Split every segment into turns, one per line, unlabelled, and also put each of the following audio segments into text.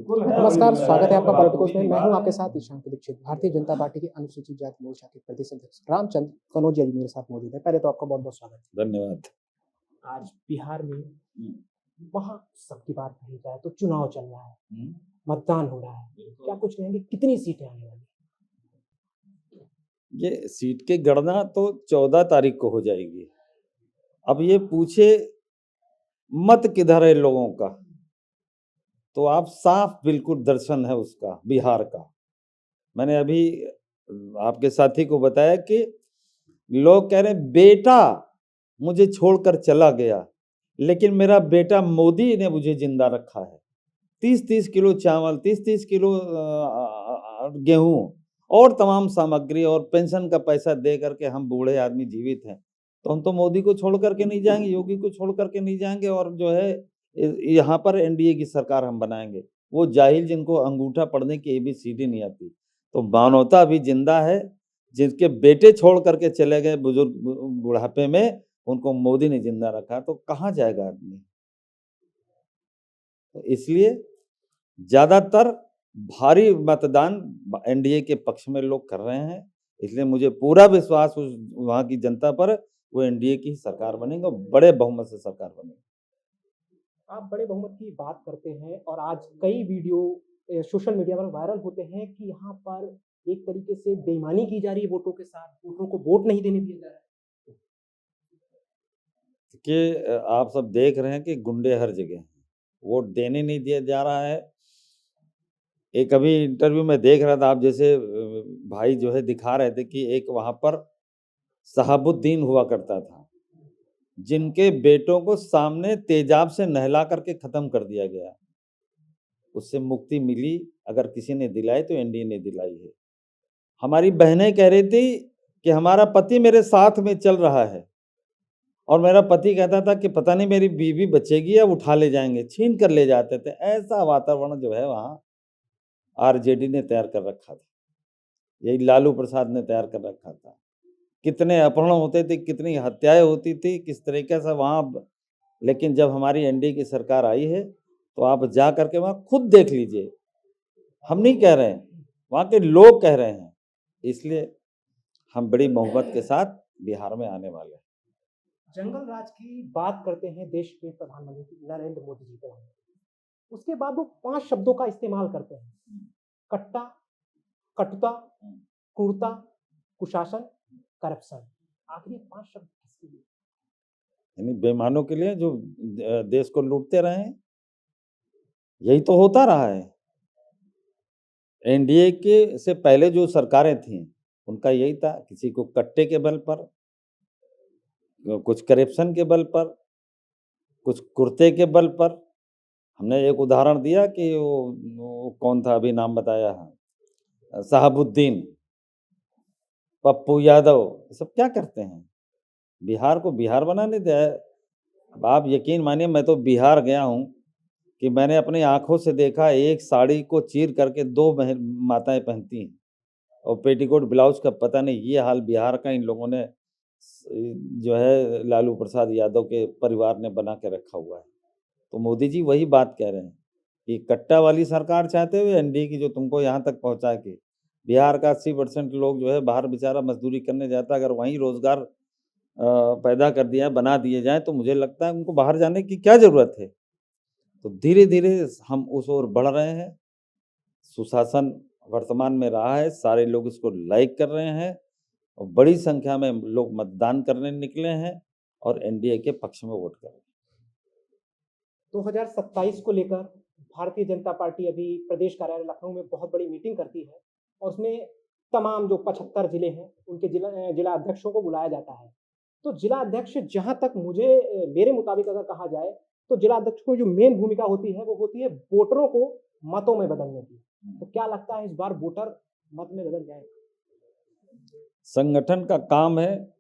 नमस्कार, स्वागत है आपका पॉलिटिकोस में। मैं हूं आपके साथ ईशान दीक्षित। भारतीय जनता पार्टी के अनुसूचित जाति मोर्चा के प्रदेश अध्यक्ष रामचंद्र कनौजिया जी मेरे साथ मौजूद है। पहले तो आपका बहुत बहुत स्वागत है।
धन्यवाद।
आज बिहार में वहां सबकी बात कही जाए तो चुनाव चल रहा है, मतदान हो रहा है, क्या कुछ कहेंगे, कितनी सीटें आने वाली?
ये सीट की गणना तो 14 तारीख को हो जाएगी। अब ये पूछे मत किधर है लोगों का, तो आप साफ बिल्कुल दर्शन है उसका बिहार का। मैंने अभी आपके साथी को बताया कि लोग कह रहे हैं बेटा मुझे छोड़कर चला गया, लेकिन मेरा बेटा मोदी ने मुझे जिंदा रखा है। 30-30 किलो चावल, 30-30 किलो गेहूं और तमाम सामग्री और पेंशन का पैसा दे करके हम बूढ़े आदमी जीवित हैं, तो हम तो मोदी को छोड़ करके नहीं जाएंगे, योगी को छोड़ करके नहीं जाएंगे, और जो है यहाँ पर एनडीए की सरकार हम बनाएंगे। वो जाहिल जिनको अंगूठा पढ़ने की ABCD नहीं आती। तो मानवता भी जिंदा है। जिनके बेटे छोड़ करके चले गए बुजुर्ग बुढ़ापे में, उनको मोदी ने जिंदा रखा, तो कहाँ जाएगा आदमी। तो इसलिए ज्यादातर भारी मतदान एनडीए के पक्ष में लोग कर रहे हैं। इसलिए मुझे पूरा विश्वास उस वहां की जनता पर, वो एनडीए की सरकार बनेगी और बड़े बहुमत से सरकार बनेगी।
आप बड़े बहुमत की बात करते हैं और आज कई वीडियो सोशल मीडिया पर वायरल होते हैं कि यहाँ पर एक तरीके से बेईमानी की जा रही है वोटों के साथ, वोटरों को वोट नहीं देने दिया जा रहा है।
कि आप सब देख रहे हैं कि गुंडे हर जगह हैं, वोट देने नहीं दिया जा रहा है। एक अभी इंटरव्यू में देख रहा था, आप जैसे भाई जो है दिखा रहे थे कि एक वहां पर शहाबुद्दीन हुआ करता था, जिनके बेटों को सामने तेजाब से नहला करके खत्म कर दिया गया। उससे मुक्ति मिली, अगर किसी ने दिलाई तो एनडीए ने दिलाई है। हमारी बहनें कह रही थी कि हमारा पति मेरे साथ में चल रहा है, और मेरा पति कहता था कि पता नहीं मेरी बीवी बचेगी या उठा ले जाएंगे, छीन कर ले जाते थे। ऐसा वातावरण जो है वहाँ आरजेडी ने तैयार कर रखा था, यही लालू प्रसाद ने तैयार कर रखा था। कितने अपहरण होते थे, कितनी हत्याएं होती थी, किस तरीके से वहाँ। लेकिन जब हमारी एनडीए की सरकार आई है, तो आप जा करके वहाँ खुद देख लीजिए। हम नहीं कह रहे हैं, वहाँ के लोग कह रहे हैं। इसलिए हम बड़ी बहुमत के साथ बिहार में आने वाले हैं।
जंगल राज की बात करते हैं देश के प्रधानमंत्री नरेंद्र मोदी जी पर, उसके बाद वो 5 शब्दों का इस्तेमाल करते हैं: कट्टा, कटुता, क्रूरता, कुशासन, करप्शन। आखिर ये 5 शब्द किसके लिए?
यानी बेईमानों के लिए, जो देश को लूटते रहे हैं। यही तो होता रहा है। एनडीए के से पहले जो सरकारें थीं, उनका यही था, किसी को कट्टे के बल पर, कुछ करप्शन के बल पर, कुछ कुर्ते के बल पर। हमने एक उदाहरण दिया कि वो कौन था, अभी नाम बताया है, शहाबुद्दीन, पप्पू यादव, ये सब क्या करते हैं, बिहार को बिहार बनाने दिया है। अब आप यकीन मानिए, मैं तो बिहार गया हूँ कि मैंने अपनी आंखों से देखा, एक साड़ी को चीर करके 2 माताएं पहनती हैं, और पेटीकोट ब्लाउज का पता नहीं। ये हाल बिहार का इन लोगों ने जो है लालू प्रसाद यादव के परिवार ने बना के रखा हुआ है। तो मोदी जी वही बात कह रहे हैं कि कट्टा वाली सरकार चाहते हुए एनडीए की, जो तुमको यहाँ तक पहुँचा के बिहार का 80% लोग जो है बाहर बेचारा मजदूरी करने जाता है, अगर वहीं रोजगार पैदा कर दिया, बना दिए जाए, तो मुझे लगता है उनको बाहर जाने की क्या जरूरत है। तो धीरे धीरे हम उस ओर बढ़ रहे हैं। सुशासन वर्तमान में रहा है, सारे लोग इसको लाइक कर रहे हैं, और बड़ी संख्या में लोग मतदान करने निकले हैं और एनडीए के पक्ष में वोट कर रहे हैं।
2027 को लेकर भारतीय जनता पार्टी अभी प्रदेश कार्यालय लखनऊ में बहुत बड़ी मीटिंग करती है और उसमें तमाम जो 75 जिले हैं उनके जिला अध्यक्षों को बुलाया जाता है। तो जिला अध्यक्ष, जहां तक मेरे मुताबिक अगर कहा जाए, तो जिला अध्यक्ष को जो मेन भूमिका होती है वो होती है वोटरों को मतों में बदलने की। तो क्या लगता है इस बार वोटर मत में बदल जाएगा?
संगठन का काम है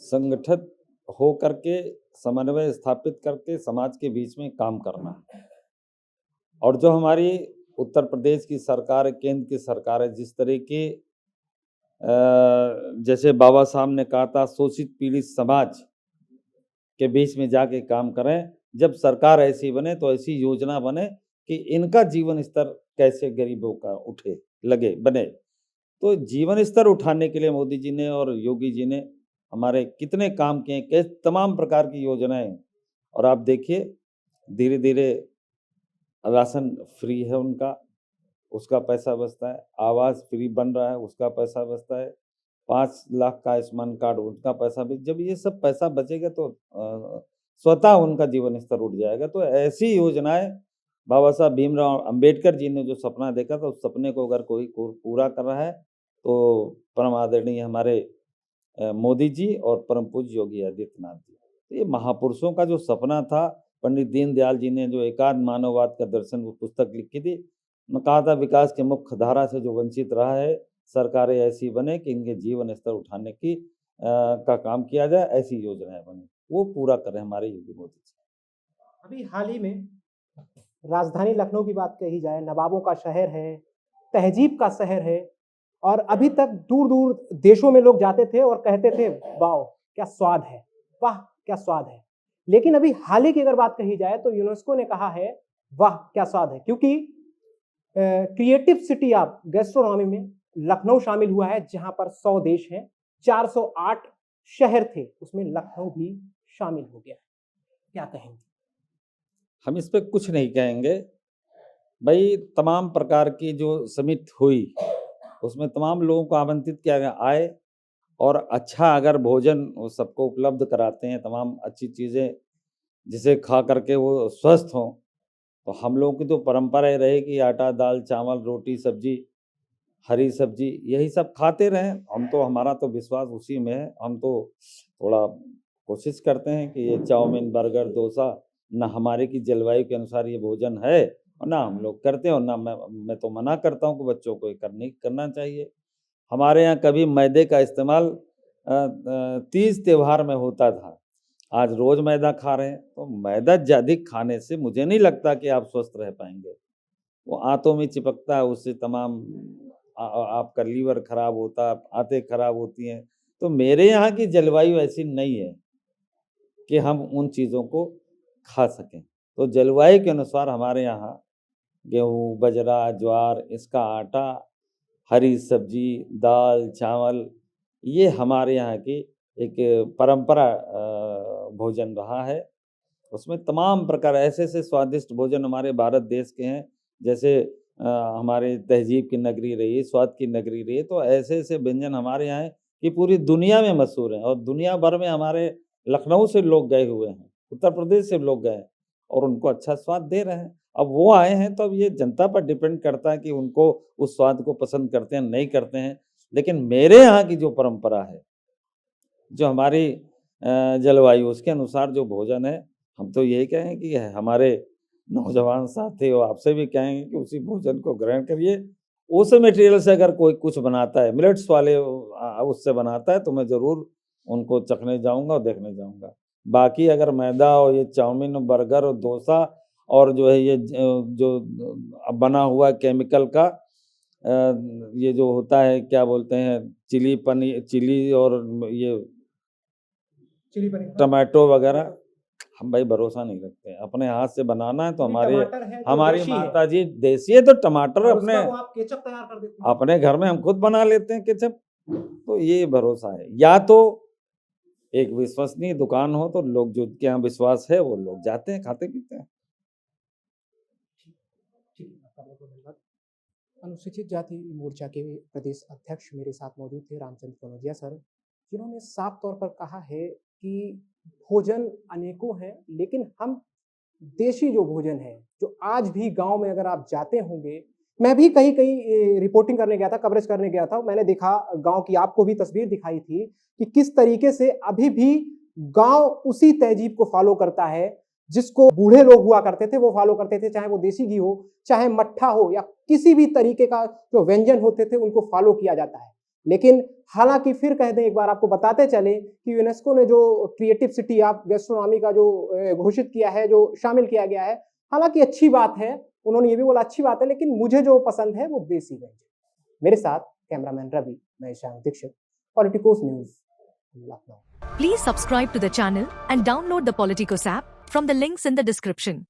संगठित हो करके, समन्वय स्थापित करके समाज के बीच में काम करना। और जो हमारी उत्तर प्रदेश की सरकार है, केंद्र की सरकार है, जिस तरीके जैसे बाबा साहब ने कहा था, शोषित पीड़ित समाज के बीच में जाके काम करें। जब सरकार ऐसी बने तो ऐसी योजना बने कि इनका जीवन स्तर कैसे गरीबों का उठे, लगे, बने। तो जीवन स्तर उठाने के लिए मोदी जी ने और योगी जी ने हमारे कितने काम किए, कैसे तमाम प्रकार की योजनाएं। और आप देखिए धीरे धीरे राशन फ्री है उनका, उसका पैसा बचता है, आवास फ्री बन रहा है, उसका पैसा बचता है, 5 लाख का आयुष्मान कार्ड, उनका पैसा भी। जब ये सब पैसा बचेगा तो स्वतः उनका जीवन स्तर उठ जाएगा। तो ऐसी योजनाएं बाबा साहब भीमराव अंबेडकर जी ने जो सपना देखा था, उस सपने को अगर कोई पूरा कर रहा है तो परम आदरणीय हमारे मोदी जी और परम पूज्य योगी आदित्यनाथ जी। तो ये महापुरुषों का जो सपना था, पंडित दीनदयाल जी ने जो एकात्म मानववाद का दर्शन वो पुस्तक लिखी थी, उन्होंने कहा था विकास के मुख्य धारा से जो वंचित रहा है, सरकारें ऐसी बने कि इनके जीवन स्तर उठाने की का काम किया जाए, ऐसी योजनाएं बने, वो पूरा करें हमारे योगी मोदी जी।
अभी हाल ही में राजधानी लखनऊ की बात कही जाए, नवाबों का शहर है, तहजीब का शहर है, और अभी तक दूर दूर देशों में लोग जाते थे और कहते थे वाह क्या स्वाद है, वाह क्या स्वाद है। लेकिन अभी हाल ही की अगर बात कही जाए तो यूनेस्को ने कहा है वाह क्या स्वाद है, क्योंकि क्रिएटिव सिटी ऑफ गैस्ट्रोनॉमी में लखनऊ शामिल हुआ है, जहां पर 100 देश हैं, 408 शहर थे, उसमें लखनऊ भी शामिल हो गया है। क्या कहेंगे?
हम इस पे कुछ नहीं कहेंगे भाई। तमाम प्रकार की जो समिट हुई उसमें तमाम लोगों को आमंत्रित किया गया, आए और अच्छा अगर भोजन वो सबको उपलब्ध कराते हैं, तमाम अच्छी चीज़ें जिसे खा करके वो स्वस्थ हों। तो हम लोगों की तो परंपरा ही रही कि आटा दाल चावल रोटी सब्जी हरी सब्जी यही सब खाते रहें। हम तो हमारा तो विश्वास उसी में है। हम तो थोड़ा कोशिश करते हैं कि ये चाउमीन बर्गर डोसा ना हमारे की जलवायु के अनुसार ये भोजन है और ना हम लोग करते हैं, और ना मैं तो मना करता हूँ कि बच्चों को ये करना चाहिए। हमारे यहाँ कभी मैदे का इस्तेमाल तीज त्योहार में होता था, आज रोज मैदा खा रहे हैं। तो मैदा अधिक खाने से मुझे नहीं लगता कि आप स्वस्थ रह पाएंगे। वो आंतों में चिपकता है, उससे तमाम आपका लीवर खराब होता है, आंतें खराब होती हैं। तो मेरे यहाँ की जलवायु ऐसी नहीं है कि हम उन चीज़ों को खा सकें। तो जलवायु के अनुसार हमारे यहाँ गेहूँ बाजरा ज्वार इसका आटा हरी सब्जी दाल चावल ये हमारे यहाँ की एक परंपरा भोजन रहा है। उसमें तमाम प्रकार ऐसे स्वादिष्ट भोजन हमारे भारत देश के हैं, जैसे हमारे तहजीब की नगरी रही, स्वाद की नगरी रही। तो ऐसे व्यंजन हमारे यहाँ हैं कि पूरी दुनिया में मशहूर हैं, और दुनिया भर में हमारे लखनऊ से लोग गए हुए हैं, उत्तर प्रदेश से लोग गए और उनको अच्छा स्वाद दे रहे हैं। अब वो आए हैं तो अब ये जनता पर डिपेंड करता है कि उनको उस स्वाद को पसंद करते हैं नहीं करते हैं। लेकिन मेरे यहाँ की जो परंपरा है, जो हमारी जलवायु उसके अनुसार जो भोजन है, हम तो यही कहें कि हमारे नौजवान साथी और आपसे भी कहेंगे कि उसी भोजन को ग्रहण करिए। उस मटेरियल से अगर कोई कुछ बनाता है, मिलेट्स वाले उससे बनाता है, तो मैं ज़रूर उनको चखने जाऊंगा और देखने जाऊंगा। बाकी अगर मैदा और ये चाउमीन और बर्गर और डोसा और जो है ये जो बना हुआ केमिकल का ये जो होता है क्या बोलते हैं चिली पनीर चिली और ये
चिली पनीर
टमाटो वगैरह, हम भाई भरोसा नहीं रखते हैं। अपने हाथ से बनाना है तो हमारी माता जी देसी है, तो टमाटर अपने
आप केचप तैयार कर देते हैं।
अपने घर में हम खुद बना लेते हैं केचप। तो ये भरोसा है, या तो एक विश्वसनीय दुकान हो तो लोग जो के यहाँ विश्वास है वो लोग जाते हैं खाते पीते हैं।
अनुसूचित जाति मोर्चा के प्रदेश अध्यक्ष मेरे साथ मौजूद थे रामचंद्र कनौजिया सर, जिन्होंने साफ तौर पर कहा है कि भोजन अनेकों हैं, लेकिन हम देशी जो भोजन है, जो आज भी गांव में अगर आप जाते होंगे, मैं भी कहीं कहीं रिपोर्टिंग करने गया था, कवरेज करने गया था, मैंने देखा गांव की, आपको भी तस्वीर दिखाई थी कि किस तरीके से अभी भी गांव उसी तहजीब को फॉलो करता है जिसको बूढ़े लोग हुआ करते थे वो फॉलो करते थे, चाहे वो देसी घी हो, चाहे मट्ठा हो, या किसी भी तरीके का जो व्यंजन होते थे उनको फॉलो किया जाता है। लेकिन हालांकि फिर कह दें, एक बार आपको बताते चले कि यूनेस्को ने जो क्रिएटिव सिटी ऑफ गैस्ट्रोनॉमी का जो घोषित किया है, जो शामिल किया गया है, हालांकि अच्छी बात है, उन्होंने ये भी बोला अच्छी बात है, लेकिन मुझे जो पसंद है वो देसी व्यंजन। मेरे साथ कैमरामैन रवि, मैं Ishan Dixit, Politicos news, Lucknow.
Please subscribe to the channel and download the Politicos app from the links in the description.